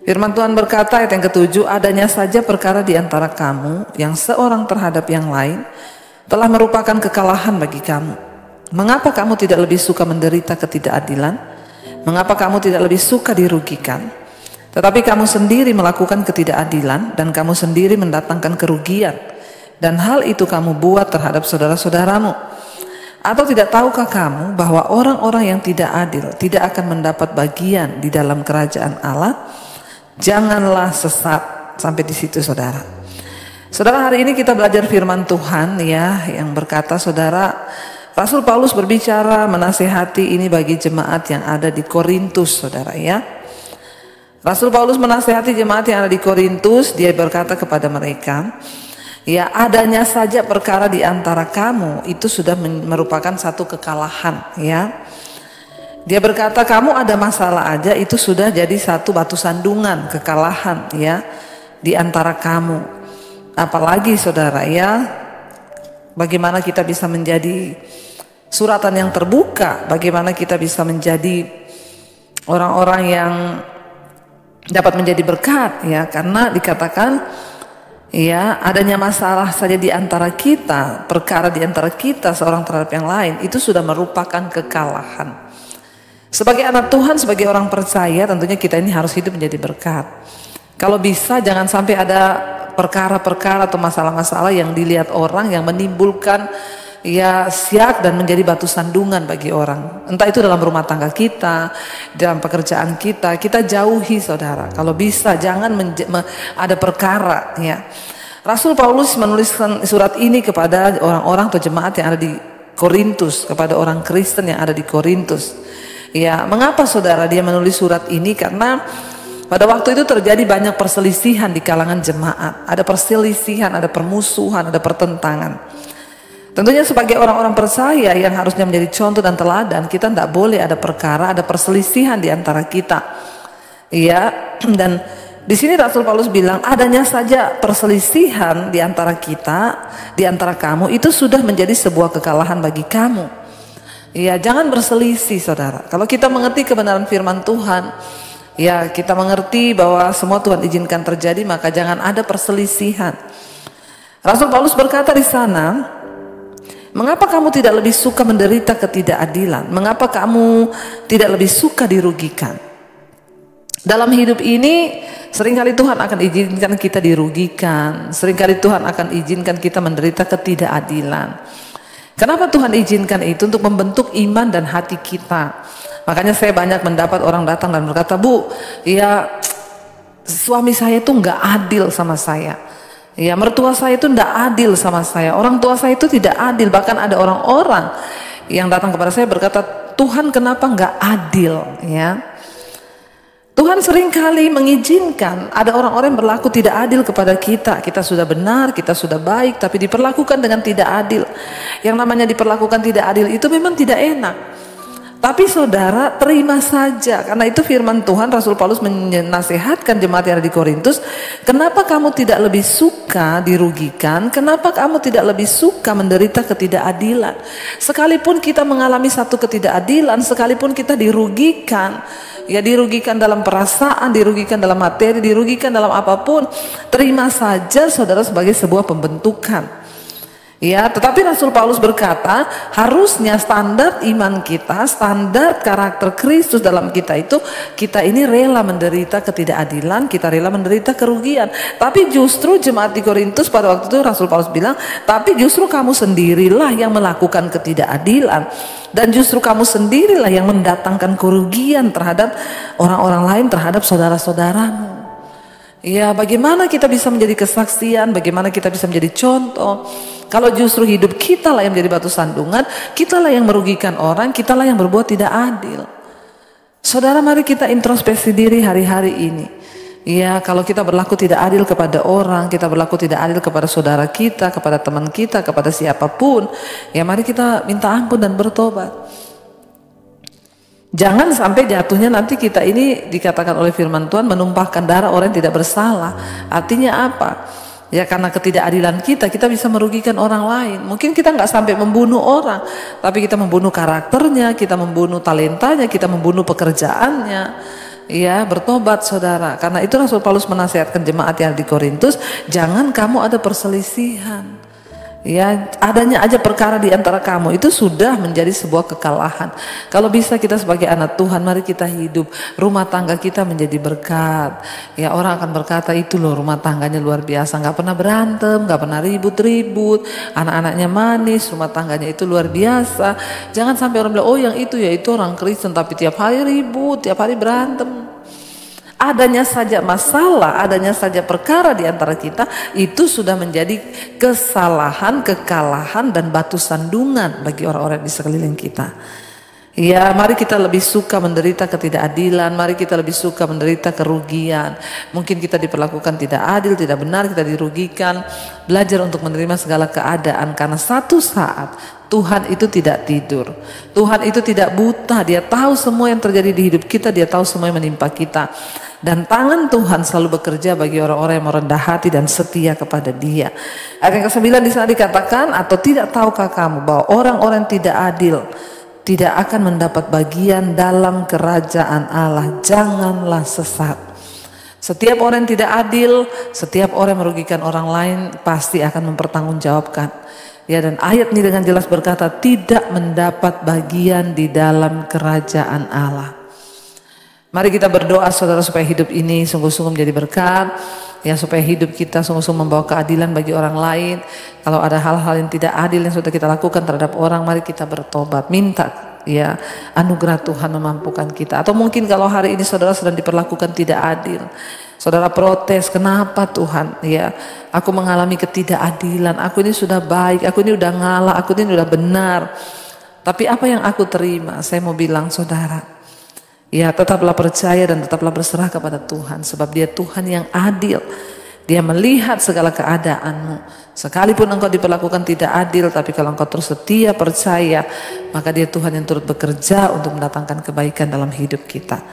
Firman Tuhan berkata ayat yang ketujuh, adanya saja perkara di antara kamu yang seorang terhadap yang lain telah merupakan kekalahan bagi kamu. Mengapa kamu tidak lebih suka menderita ketidakadilan? Mengapa kamu tidak lebih suka dirugikan? Tetapi kamu sendiri melakukan ketidakadilan dan kamu sendiri mendatangkan kerugian. Dan hal itu kamu buat terhadap saudara-saudaramu. Atau tidak tahukah kamu bahwa orang-orang yang tidak adil tidak akan mendapat bagian di dalam kerajaan Allah? Janganlah sesat. Sampai di situ saudara. Saudara, hari ini kita belajar firman Tuhan ya, yang berkata saudara, Rasul Paulus berbicara menasihati ini bagi jemaat yang ada di Korintus saudara ya. Rasul Paulus menasihati jemaat yang ada di Korintus. Dia berkata kepada mereka, ya, adanya saja perkara di antara kamu itu sudah merupakan satu kekalahan ya. Dia berkata kamu ada masalah aja itu sudah jadi satu batu sandungan, kekalahan ya di antara kamu. Apalagi saudara ya, bagaimana kita bisa menjadi suratan yang terbuka, bagaimana kita bisa menjadi orang-orang yang dapat menjadi berkat ya, karena dikatakan ya, adanya masalah saja di antara kita, perkara di antara kita seorang terhadap yang lain itu sudah merupakan kekalahan. Sebagai anak Tuhan, sebagai orang percaya, tentunya kita ini harus hidup menjadi berkat. Kalau bisa jangan sampai ada perkara-perkara atau masalah-masalah yang dilihat orang yang menimbulkan ya siak dan menjadi batu sandungan bagi orang. Entah itu dalam rumah tangga kita, dalam pekerjaan kita jauhi saudara. Kalau bisa jangan ada perkara ya. Rasul Paulus menuliskan surat ini kepada orang-orang atau jemaat yang ada di Korintus, kepada orang Kristen yang ada di Korintus. Ya, mengapa saudara dia menulis surat ini? Karena pada waktu itu terjadi banyak perselisihan di kalangan jemaat. Ada perselisihan, ada permusuhan, ada pertentangan. Tentunya sebagai orang-orang percaya yang harusnya menjadi contoh dan teladan, kita tidak boleh ada perkara, ada perselisihan di antara kita. Ya, dan di sini Rasul Paulus bilang adanya saja perselisihan di antara kita, di antara kamu itu sudah menjadi sebuah kekalahan bagi kamu. Ya, jangan berselisih saudara. Kalau kita mengerti kebenaran firman Tuhan, ya kita mengerti bahwa semua Tuhan izinkan terjadi, maka jangan ada perselisihan. Rasul Paulus berkata di sana, mengapa kamu tidak lebih suka menderita ketidakadilan? Mengapa kamu tidak lebih suka dirugikan? Dalam hidup ini seringkali Tuhan akan izinkan kita dirugikan. Seringkali Tuhan akan izinkan kita menderita ketidakadilan. Kenapa Tuhan izinkan itu? Untuk membentuk iman dan hati kita. Makanya saya banyak mendapat orang datang dan berkata, Bu, ya suami saya itu nggak adil sama saya. Ya, mertua saya itu nggak adil sama saya. Orang tua saya itu tidak adil. Bahkan ada orang-orang yang datang kepada saya berkata, Tuhan kenapa nggak adil? Ya, Tuhan seringkali mengizinkan ada orang-orang yang berlaku tidak adil kepada kita. Kita sudah benar, kita sudah baik, tapi diperlakukan dengan tidak adil. Yang namanya diperlakukan tidak adil itu memang tidak enak. Tapi saudara, terima saja. Karena itu firman Tuhan, Rasul Paulus menasihatkan jemaat yang ada di Korintus, kenapa kamu tidak lebih suka dirugikan? Kenapa kamu tidak lebih suka menderita ketidakadilan? Sekalipun kita mengalami satu ketidakadilan, sekalipun kita dirugikan, ya dirugikan dalam perasaan, dirugikan dalam materi, dirugikan dalam apapun, terima saja saudara sebagai sebuah pembentukan. Ya, tetapi Rasul Paulus berkata, harusnya standar iman kita, standar karakter Kristus dalam kita itu, kita ini rela menderita ketidakadilan, kita rela menderita kerugian. Tapi justru jemaat di Korintus pada waktu itu Rasul Paulus bilang, tapi justru kamu sendirilah yang melakukan ketidakadilan, dan justru kamu sendirilah yang mendatangkan kerugian terhadap orang-orang lain, terhadap saudara-saudaramu. Ya, bagaimana kita bisa menjadi kesaksian, bagaimana kita bisa menjadi contoh, kalau justru hidup kita lah yang menjadi batu sandungan, kita lah yang merugikan orang, kita lah yang berbuat tidak adil. Saudara, mari kita introspeksi diri hari-hari ini. Ya, kalau kita berlaku tidak adil kepada orang, kita berlaku tidak adil kepada saudara kita, kepada teman kita, kepada siapapun, ya mari kita minta ampun dan bertobat. Jangan sampai jatuhnya nanti kita ini dikatakan oleh firman Tuhan menumpahkan darah orang yang tidak bersalah. Artinya apa? Ya karena ketidakadilan kita bisa merugikan orang lain. Mungkin kita nggak sampai membunuh orang, tapi kita membunuh karakternya, kita membunuh talentanya, kita membunuh pekerjaannya. Ya, bertobat saudara. Karena itu Rasul Paulus menasihatkan jemaat yang di Korintus, jangan kamu ada perselisihan. Ya, adanya aja perkara di antara kamu itu sudah menjadi sebuah kekalahan. Kalau bisa kita sebagai anak Tuhan, mari kita hidup rumah tangga kita menjadi berkat. Ya, orang akan berkata itu loh rumah tangganya luar biasa, nggak pernah berantem, nggak pernah ribut-ribut, anak-anaknya manis, rumah tangganya itu luar biasa. Jangan sampai orang bilang, oh yang itu ya itu orang Kristen tapi tiap hari ribut, tiap hari berantem. Adanya saja masalah, adanya saja perkara di antara kita itu sudah menjadi kesalahan, kekalahan dan batu sandungan bagi orang-orang di sekeliling kita. Ya, mari kita lebih suka menderita ketidakadilan, mari kita lebih suka menderita kerugian. Mungkin kita diperlakukan tidak adil, tidak benar, kita dirugikan. Belajar untuk menerima segala keadaan karena satu saat Tuhan itu tidak tidur. Tuhan itu tidak buta, Dia tahu semua yang terjadi di hidup kita, Dia tahu semua yang menimpa kita. Dan tangan Tuhan selalu bekerja bagi orang-orang yang merendah hati dan setia kepada Dia. Ayat yang ke-9 di sana dikatakan, atau tidak tahukah kamu bahwa orang-orang tidak adil tidak akan mendapat bagian dalam kerajaan Allah. Janganlah sesat. Setiap orang yang tidak adil, setiap orang yang merugikan orang lain pasti akan mempertanggungjawabkan. Ya, dan ayat ini dengan jelas berkata tidak mendapat bagian di dalam kerajaan Allah. Mari kita berdoa saudara supaya hidup ini sungguh-sungguh menjadi berkat. Ya, supaya hidup kita sungguh-sungguh membawa keadilan bagi orang lain. Kalau ada hal-hal yang tidak adil yang sudah kita lakukan terhadap orang, mari kita bertobat, minta ya anugerah Tuhan memampukan kita. Atau mungkin kalau hari ini saudara sedang diperlakukan tidak adil, saudara protes, kenapa Tuhan ya aku mengalami ketidakadilan, aku ini sudah baik, aku ini udah ngalah, aku ini udah benar, tapi apa yang aku terima? Saya mau bilang saudara, ya tetaplah percaya dan tetaplah berserah kepada Tuhan, sebab Dia Tuhan yang adil. Dia melihat segala keadaanmu. Sekalipun engkau diperlakukan tidak adil, tapi kalau engkau terus setia percaya, maka Dia Tuhan yang turut bekerja untuk mendatangkan kebaikan dalam hidup kita.